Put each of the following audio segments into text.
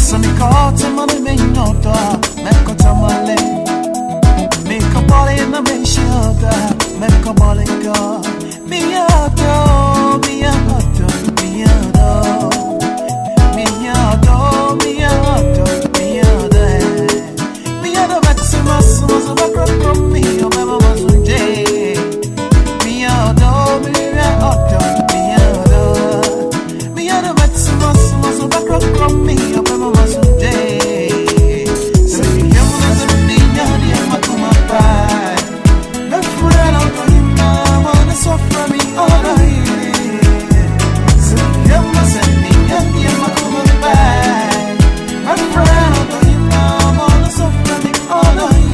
Sonikota mani menyota mekota male meka bole na meshota meka bole go miyato miyato miyato miyato miyato miyato miyato maximus was a background from me o mama mazunje miyato miyato miyato miyato maximus was a background from me o mama mazunje so you must be nyadi makuma pai me friend on hima wanna suffer me all night so you must be nyadi makuma pai me friend on hima wanna suffer me all night.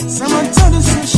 Someone told us